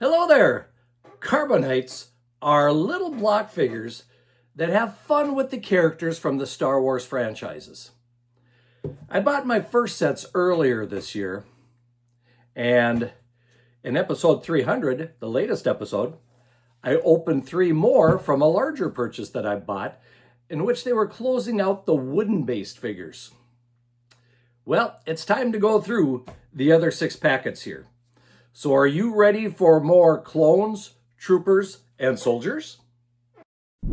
Hello there! Carbonites are little block figures that have fun with the characters from the Star Wars franchises. I bought my first sets earlier this year, and in episode 300, the latest episode, I opened 3 more from a larger purchase that I bought, in which they were closing out the wooden-based figures. Well, it's time to go through the other 6 packets here. So are you ready for more clones, troopers, and soldiers? The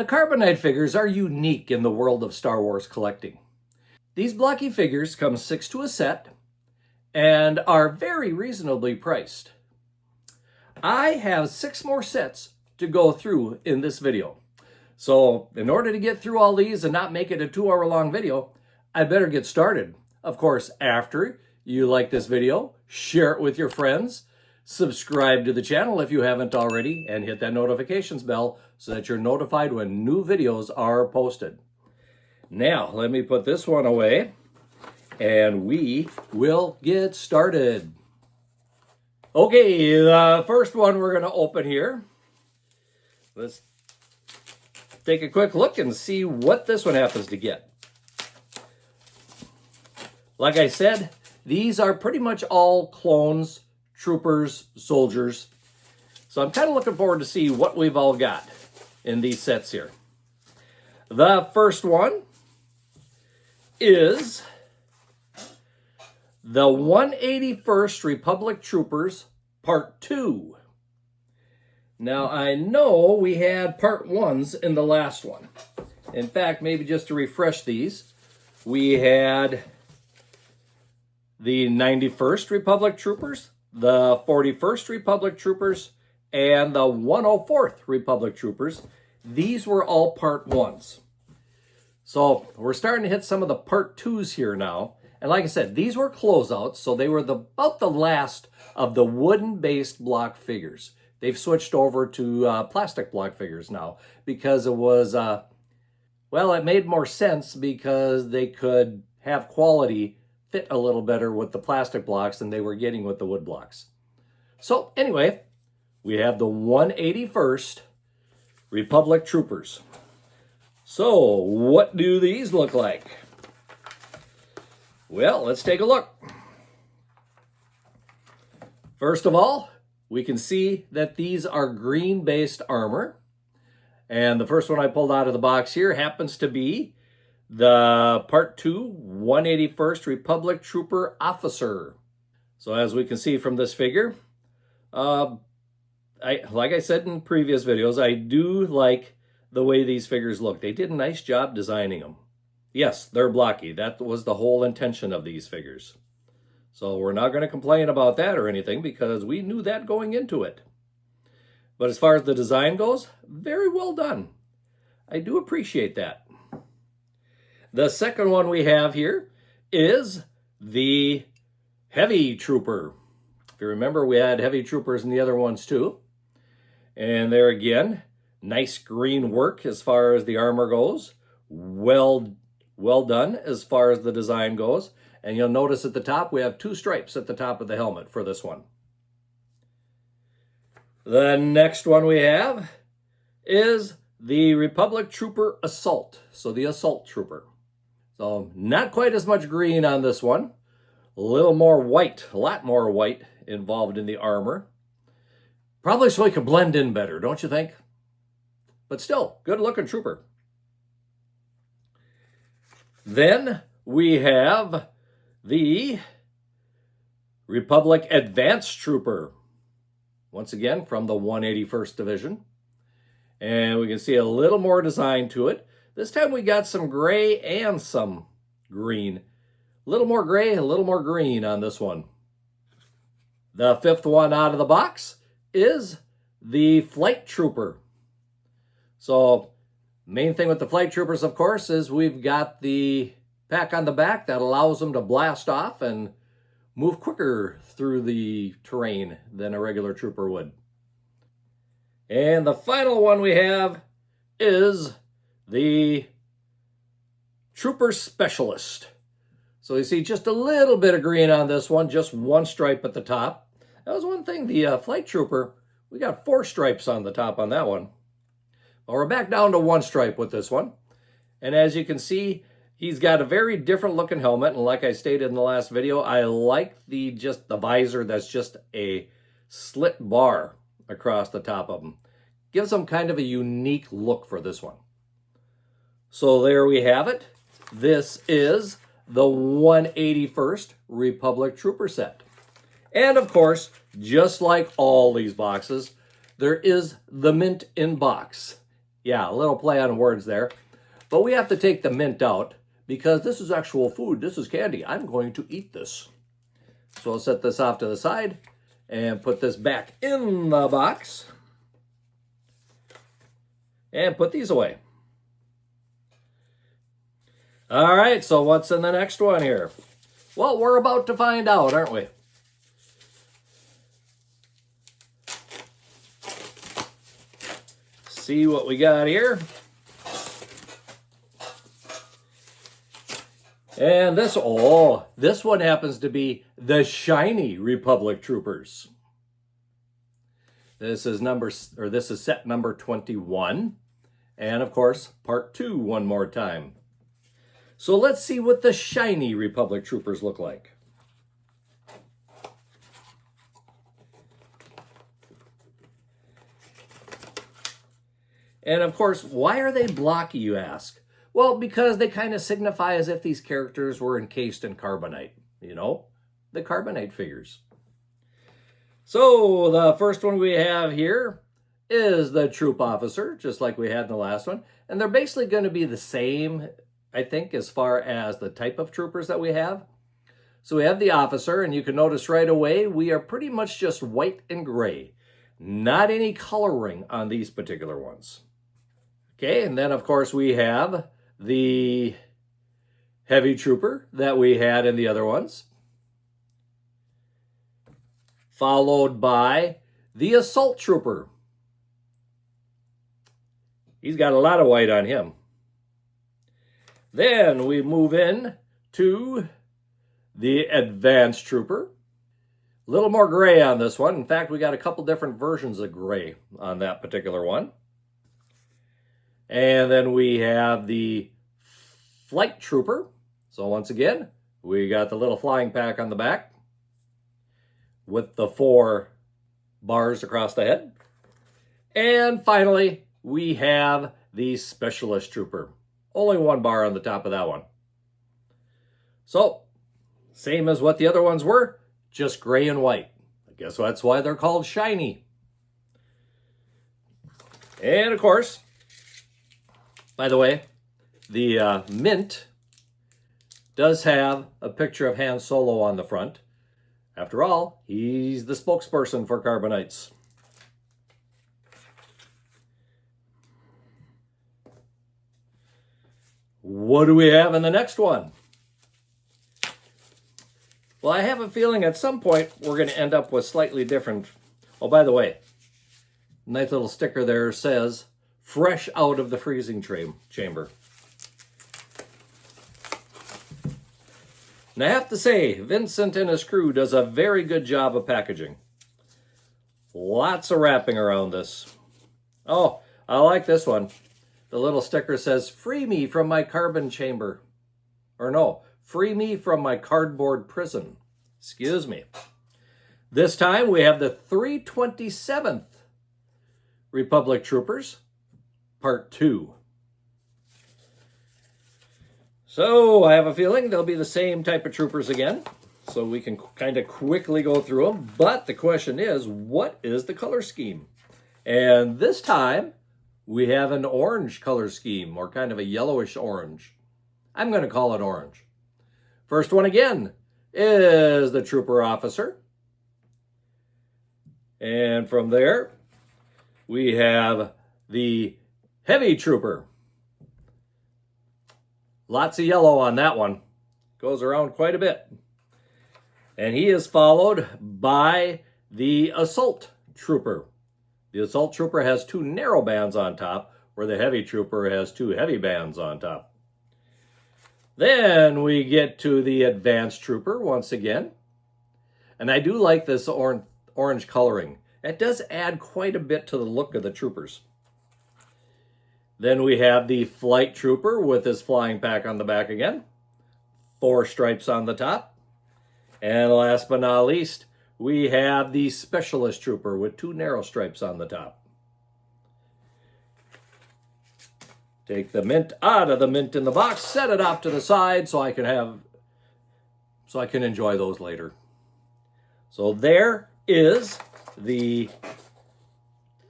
Carbonite figures are unique in the world of Star Wars collecting. These blocky figures come 6 to a set and are very reasonably priced. I have 6 more sets to go through in this video. So in order to get through all these and not make it a 2-hour long video, I better get started. Of course, after you like this video, share it with your friends, subscribe to the channel if you haven't already, and hit that notifications bell so that you're notified when new videos are posted. Now, let me put this one away and we will get started. Okay, the first one we're going to open here. Let's take a quick look and see what this one happens to get. Like I said, these are pretty much all clones, troopers, soldiers. So I'm kind of looking forward to see what we've all got in these sets here. The first one is the 181st Republic Troopers Part 2. Now, I know we had part 1s in the last one. In fact, maybe just to refresh these, we had the 91st Republic Troopers, the 41st Republic Troopers, and the 104th Republic Troopers. These were all part 1s. So we're starting to hit some of the part 2s here now. And like I said, these were closeouts, so they were about the last of the wooden-based block figures. They've switched over to plastic block figures now because it was, well, it made more sense because they could have quality fit a little better with the plastic blocks than they were getting with the wood blocks. So anyway, we have the 181st Republic Troopers. So what do these look like? Well, let's take a look. First of all, we can see that these are green-based armor. And the first one I pulled out of the box here happens to be the Part 2 181st Republic Trooper Officer. So as we can see from this figure, like I said in previous videos, I do like the way these figures look. They did a nice job designing them. Yes, they're blocky. That was the whole intention of these figures. So we're not going to complain about that or anything because we knew that going into it. But as far as the design goes, very well done. I do appreciate that. The second one we have here is the Heavy Trooper. If you remember, we had Heavy Troopers in the other ones too. And there again, nice green work as far as the armor goes. Well done as far as the design goes. And you'll notice at the top, we have 2 stripes at the top of the helmet for this one. The next one we have is the Republic Trooper Assault. So the Assault Trooper. So not quite as much green on this one. A little more white, a lot more white involved in the armor. Probably so he could blend in better, don't you think? But still, good looking trooper. Then we have the Republic Advanced Trooper. Once again, from the 181st Division. And we can see a little more design to it. This time we got some gray and some green. A little more gray, a little more green on this one. The 5th one out of the box is the Flight Trooper. So, main thing with the Flight Troopers, of course, is we've got the pack on the back that allows them to blast off and move quicker through the terrain than a regular trooper would. And the final one we have is the Trooper Specialist. So you see just a little bit of green on this one, just one stripe at the top. That was one thing, the Flight Trooper, we got 4 stripes on the top on that one. Well, we're back down to 1 stripe with this one. And as you can see, he's got a very different looking helmet. And like I stated in the last video, I like the visor that's just a slit bar across the top of him. Gives him kind of a unique look for this one. So there we have it. This is the 181st Republic Trooper set. And of course, just like all these boxes, there is the mint in box. Yeah, a little play on words there. But we have to take the mint out because this is actual food. This is candy. I'm going to eat this. So I'll set this off to the side and put this back in the box. And put these away. All right, so what's in the next one here? Well, we're about to find out, aren't we? See what we got here. And this one happens to be the shiny Republic Troopers. This is set number 21. And of course, part 2 one more time. So let's see what the shiny Republic Troopers look like. And of course, why are they blocky, you ask? Well, because they kind of signify as if these characters were encased in carbonite. You know, the carbonite figures. So the first one we have here is the Troop Officer, just like we had in the last one. And they're basically going to be the same, I think, as far as the type of troopers that we have. So we have the officer, and you can notice right away, we are pretty much just white and gray. Not any coloring on these particular ones. Okay, and then of course we have the heavy trooper that we had in the other ones. Followed by the assault trooper. He's got a lot of white on him. Then we move in to the advanced trooper. A little more gray on this one. In fact, we got a couple different versions of gray on that particular one. And then we have the flight trooper. So once again, we got the little flying pack on the back with the 4 bars across the head. And finally, we have the specialist trooper. Only 1 bar on the top of that one. So, same as what the other ones were, just gray and white. I guess that's why they're called shiny. And of course, by the way, the mint does have a picture of Han Solo on the front. After all, he's the spokesperson for Carbonites. What do we have in the next one? Well, I have a feeling at some point we're going to end up with slightly different. Oh, by the way, nice little sticker there says, fresh out of the freezing chamber. And I have to say, Vincent and his crew does a very good job of packaging. Lots of wrapping around this. Oh, I like this one. The little sticker says, free me from my carbon chamber. Or no, free me from my cardboard prison. Excuse me. This time we have the 327th Republic Troopers, Part 2. So I have a feeling they'll be the same type of troopers again. So we can kind of quickly go through them. But the question is, what is the color scheme? And this time, we have an orange color scheme, or kind of a yellowish orange. I'm going to call it orange. First one again is the Trooper Officer. And from there, we have the Heavy Trooper. Lots of yellow on that one. Goes around quite a bit. And he is followed by the Assault Trooper. The Assault Trooper has 2 narrow bands on top, where the Heavy Trooper has 2 heavy bands on top. Then we get to the Advanced Trooper once again. And I do like this orange coloring. It does add quite a bit to the look of the troopers. Then we have the Flight Trooper with his flying pack on the back again. 4 stripes on the top. And last but not least, we have the Specialist Trooper with 2 narrow stripes on the top. Take the mint out of the mint in the box, set it off to the side so I can enjoy those later. So there is the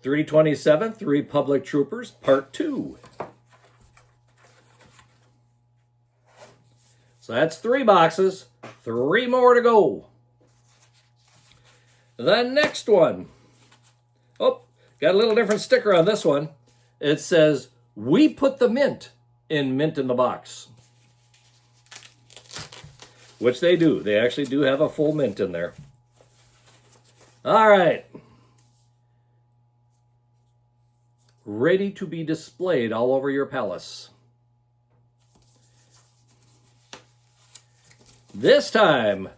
327th Republic Troopers Part 2. So that's 3 boxes, 3 more to go. The next one. Oh, got a little different sticker on this one. It says, "We put the mint in the box." Which they do. They actually do have a full mint in there. All right. Ready to be displayed all over your palace. This time,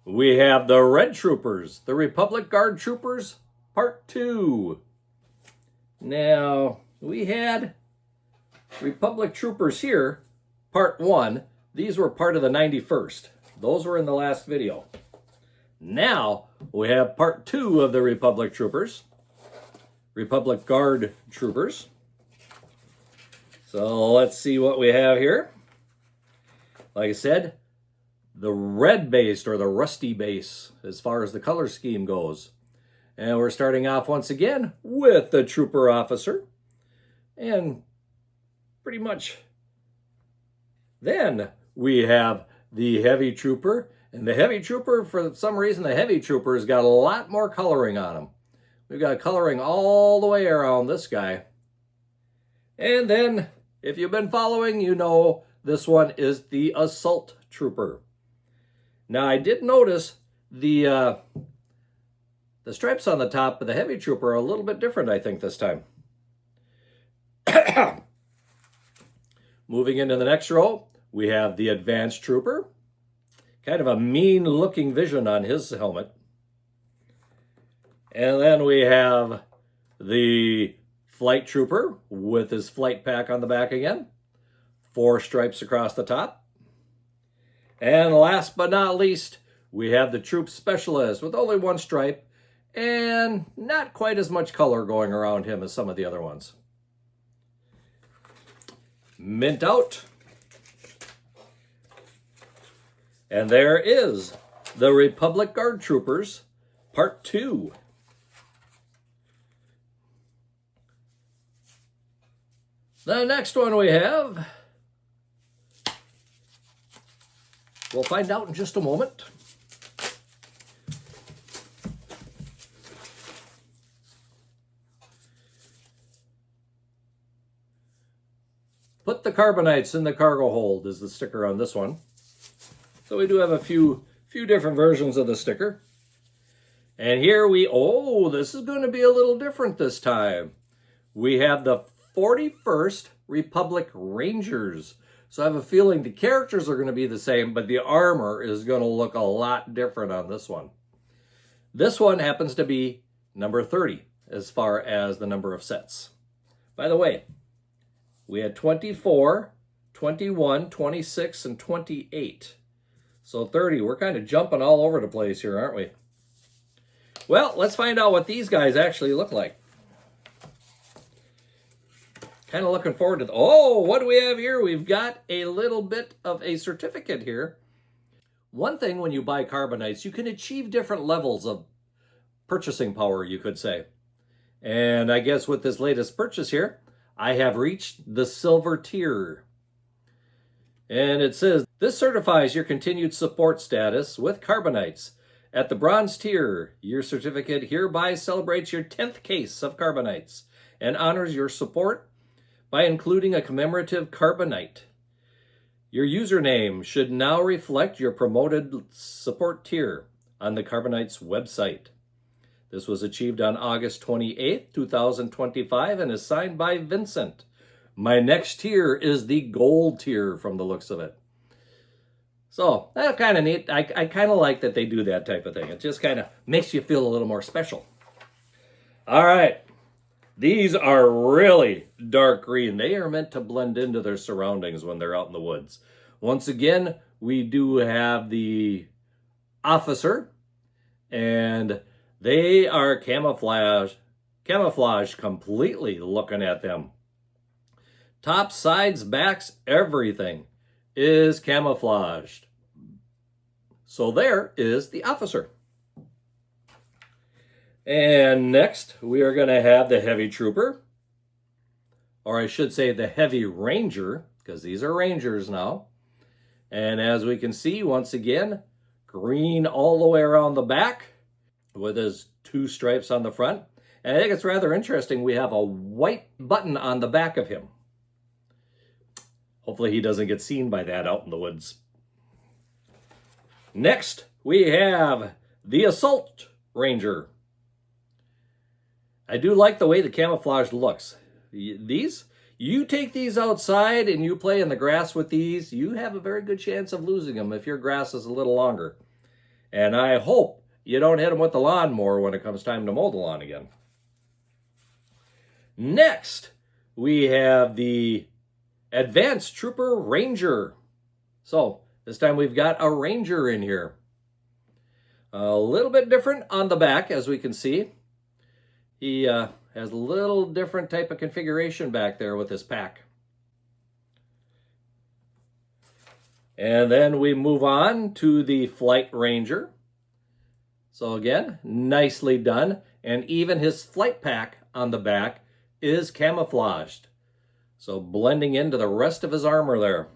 we have the Red Troopers, the Republic Guard Troopers, Part 2. Now, we had Republic Troopers here, Part 1. These were part of the 91st. Those were in the last video. Now, we have Part 2 of the Republic Troopers, Republic Guard Troopers. So let's see what we have here. Like I said, the red base or the rusty base as far as the color scheme goes. And we're starting off once again with the Trooper Officer. And pretty much then we have the Heavy Trooper. And the Heavy Trooper, for some reason, the Heavy Trooper has got a lot more coloring on him. We've got coloring all the way around this guy. And then, if you've been following, you know this one is the Assault Trooper. Now, I did notice the stripes on the top of the Heavy Trooper are a little bit different, I think, this time. Moving into the next row, we have the Advanced Trooper. Kind of a mean-looking vision on his helmet. And then we have the Flight Trooper with his flight pack on the back again. 4 stripes across the top. And last but not least, we have the Troop Specialist with only 1 stripe and not quite as much color going around him as some of the other ones. Mint out. And there is the Republic Guard Troopers, Part 2. The next one we have, we'll find out in just a moment. Put the Carbonites in the cargo hold is the sticker on this one. So we do have a few different versions of the sticker. And here this is going to be a little different this time. We have the 41st Republic Rangers. So I have a feeling the characters are going to be the same, but the armor is going to look a lot different on this one. This one happens to be number 30 as far as the number of sets. By the way, we had 24, 21, 26, and 28. So 30, we're kind of jumping all over the place here, aren't we? Well, let's find out what these guys actually look like. Kind of looking forward to what do we have here? We've got a little bit of a certificate here. One thing when you buy Carbonites, you can achieve different levels of purchasing power, you could say. And I guess with this latest purchase here, I have reached the silver tier. And it says, this certifies your continued support status with Carbonites. At the bronze tier, your certificate hereby celebrates your 10th case of Carbonites and honors your support by including a commemorative Carbonite. Your username should now reflect your promoted support tier on the Carbonites website. This was achieved on August 28th, 2025 and is signed by Vincent. My next tier is the gold tier from the looks of it. So that's kind of neat. I kind of like that they do that type of thing. It just kind of makes you feel a little more special. All right. These are really dark green. They are meant to blend into their surroundings when they're out in the woods. Once again, we do have the officer, and they are camouflaged completely looking at them. Top, sides, backs, everything is camouflaged. So there is the officer. And next, we are going to have the heavy trooper, or I should say the heavy ranger, because these are rangers now. And as we can see, once again, green all the way around the back with his 2 stripes on the front. And I think it's rather interesting. We have a white button on the back of him. Hopefully he doesn't get seen by that out in the woods. Next, we have the Assault Ranger. I do like the way the camouflage looks. You take these outside and you play in the grass with these, you have a very good chance of losing them if your grass is a little longer. And I hope you don't hit them with the lawnmower when it comes time to mow the lawn again. Next, we have the Advanced Trooper Ranger. So this time we've got a ranger in here. A little bit different on the back, as we can see. He has a little different type of configuration back there with his pack. And then we move on to the Flight Ranger. So again, nicely done. And even his flight pack on the back is camouflaged. So blending into the rest of his armor there.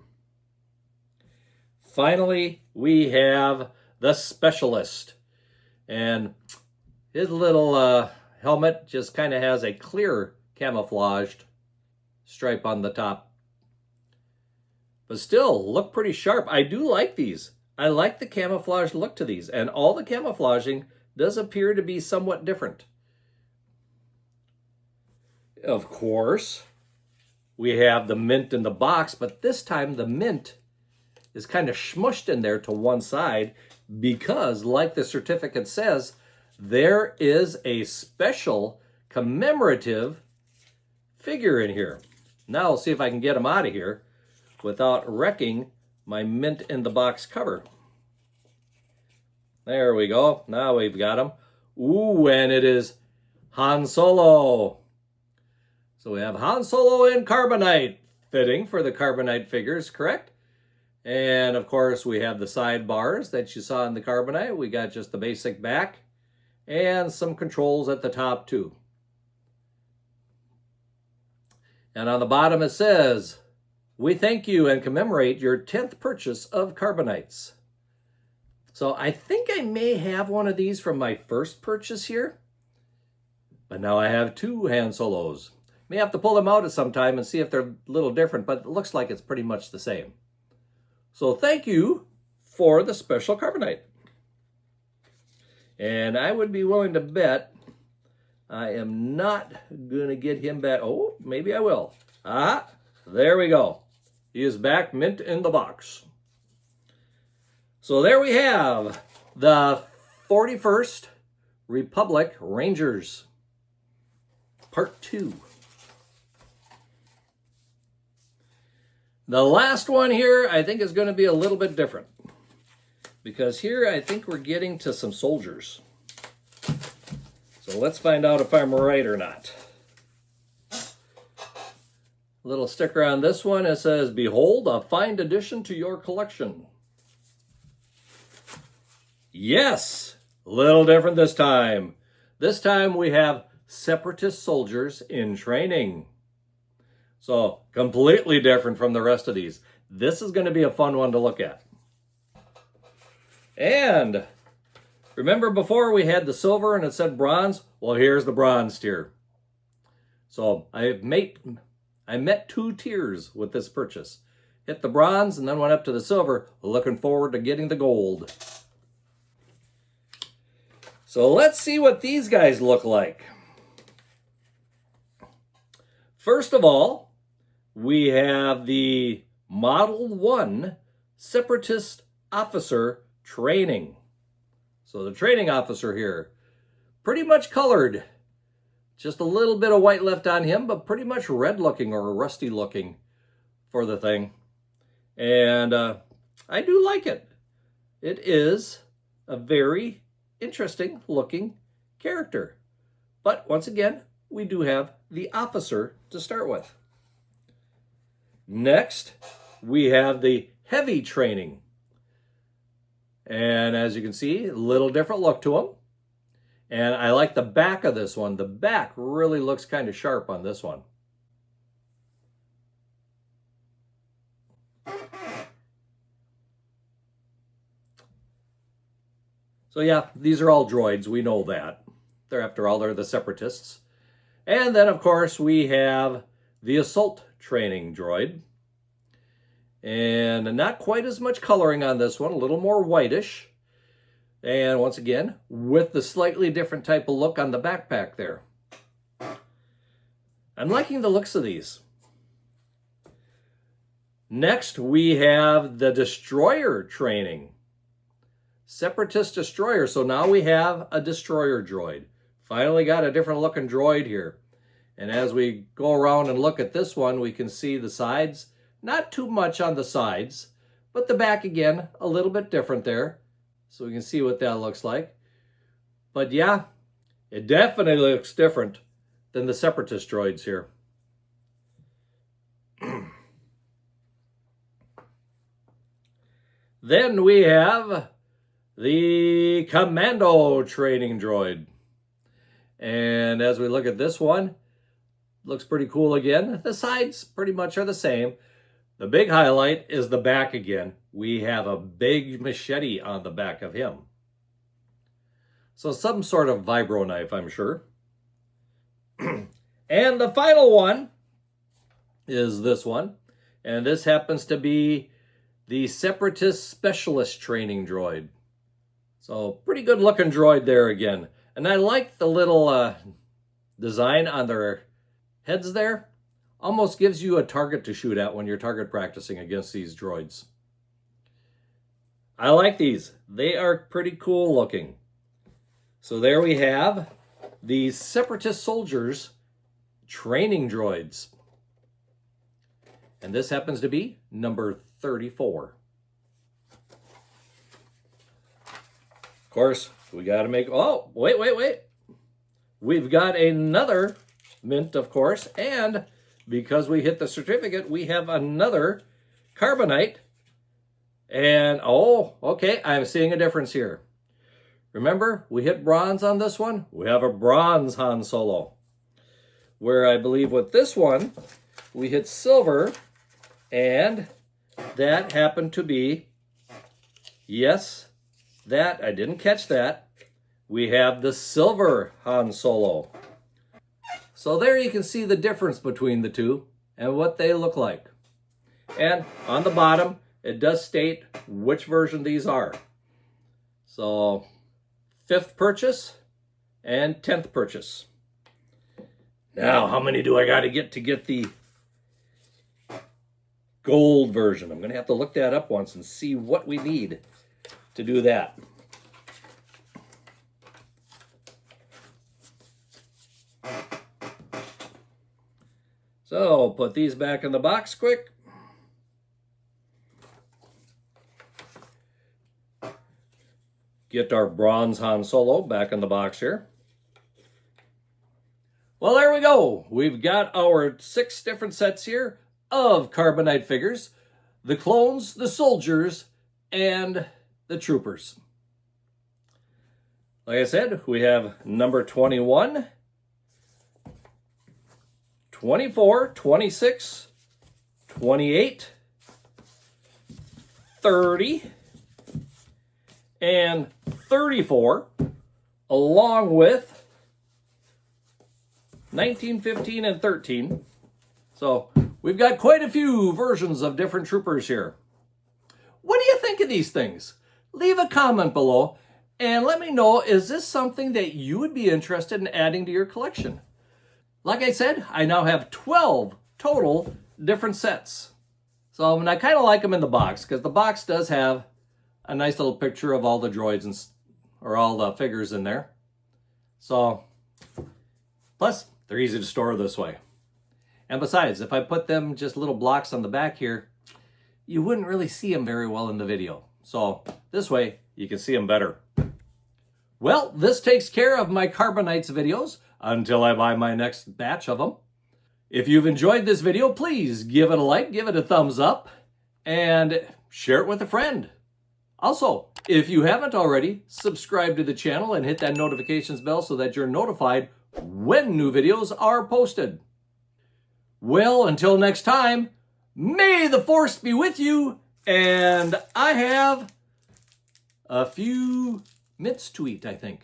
Finally, we have the Specialist. And his little helmet just kind of has a clear camouflaged stripe on the top. But still, look pretty sharp. I do like these. I like the camouflage look to these. And all the camouflaging does appear to be somewhat different. Of course, we have the mint in the box, but this time the mint is kind of smushed in there to one side because, like the certificate says, there is a special commemorative figure in here. Now I'll see if I can get him out of here without wrecking my mint in the box cover. There we go. Now we've got him. Ooh, and it is Han Solo. So we have Han Solo in carbonite, fitting for the carbonite figures, correct? And of course we have the sidebars that you saw in the carbonite. We got just the basic back and some controls at the top too. And on the bottom it says, "We thank you and commemorate your 10th purchase of Carbonites." So I think I may have one of these from my first purchase here. But now I have 2 Han Solos. May have to pull them out at some time and see if they're a little different, but it looks like it's pretty much the same. So thank you for the special carbonite. And I would be willing to bet I am not going to get him back. Oh, maybe I will. Ah, there we go. He is back, mint in the box. So there we have the 41st Republic Rangers, Part 2. The last one here, I think, is going to be a little bit different. Because here, I think we're getting to some soldiers. So let's find out if I'm right or not. Little sticker on this one, it says, "Behold, a fine addition to your collection." Yes, a little different this time. This time we have Separatist soldiers in training. So completely different from the rest of these. This is going to be a fun one to look at. And remember before we had the silver and it said bronze? Well, here's the bronze tier. So I met 2 tiers with this purchase. Hit the bronze and then went up to the silver. Looking forward to getting the gold. So let's see what these guys look like. First of all, we have the Model 1 Separatist officer training. So the training officer here, pretty much colored. Just a little bit of white left on him, but pretty much red looking or rusty looking for the thing. And I do like it. It is a very interesting looking character. But once again, we do have the officer to start with. Next, we have the heavy training. And as you can see, a little different look to him. And I like the back of this one. The back really looks kind of sharp on this one. So yeah, these are all droids. We know that. After all, they're the Separatists. And then, of course, we have the assault training droid. And not quite as much coloring on this one, a little more whitish. And once again, with the slightly different type of look on the backpack there. I'm liking the looks of these. Next, we have the destroyer training. Separatist destroyer. So now we have a destroyer droid. Finally got a different looking droid here. And as we go around and look at this one, we can see the sides. Not too much on the sides, but the back again, a little bit different there. So we can see what that looks like. But yeah, it definitely looks different than the Separatist droids here. Then we have the commando training droid. And as we look at this one, looks pretty cool again. The sides pretty much are the same. The big highlight is the back again. We have a big machete on the back of him. So some sort of vibro knife, I'm sure. And the final one is this one. And this happens to be the Separatist Specialist Training Droid. So pretty good looking droid there again. And I like the little design on their heads there. Almost gives you a target to shoot at when you're target practicing against these droids. I like these. They are pretty cool looking. So there we have the Separatist soldiers training droids. And this happens to be number 34. Of course, we got to make... Oh, wait. We've got another mint, of course. And because we hit the certificate, we have another carbonite. And, oh, okay, I'm seeing a difference here. Remember, we hit bronze on this one. We have a bronze Han Solo. Where I believe with this one, we hit silver. And that happened to be, yes, that, I didn't catch that. We have the silver Han Solo. So there you can see the difference between the two and what they look like. And on the bottom, it does state which version these are. So 5th purchase and 10th purchase. Now, how many do I got to get the gold version? I'm going to have to look that up once and see what we need to do that. So, put these back in the box quick. Get our bronze Han Solo back in the box here. Well, there we go. We've got our 6 different sets here of carbonite figures. The clones, the soldiers, and the troopers. Like I said, we have number 21, 24, 26, 28, 30, and 34, along with 19, 15, and 13. So we've got quite a few versions of different troopers here. What do you think of these things? Leave a comment below and let me know, is this something that you would be interested in adding to your collection? Like I said, I now have 12 total different sets. So and I kind of like them in the box because the box does have a nice little picture of all the droids or all the figures in there. So, plus they're easy to store this way. And besides, if I put them just little blocks on the back here, you wouldn't really see them very well in the video. So this way you can see them better. Well, this takes care of my Carbonites videos until I buy my next batch of them. If you've enjoyed this video, please give it a like, give it a thumbs up, and share it with a friend. Also, if you haven't already, subscribe to the channel and hit that notifications bell so that you're notified when new videos are posted. Well, until next time, may the Force be with you, and I have a few minutes to eat, I think.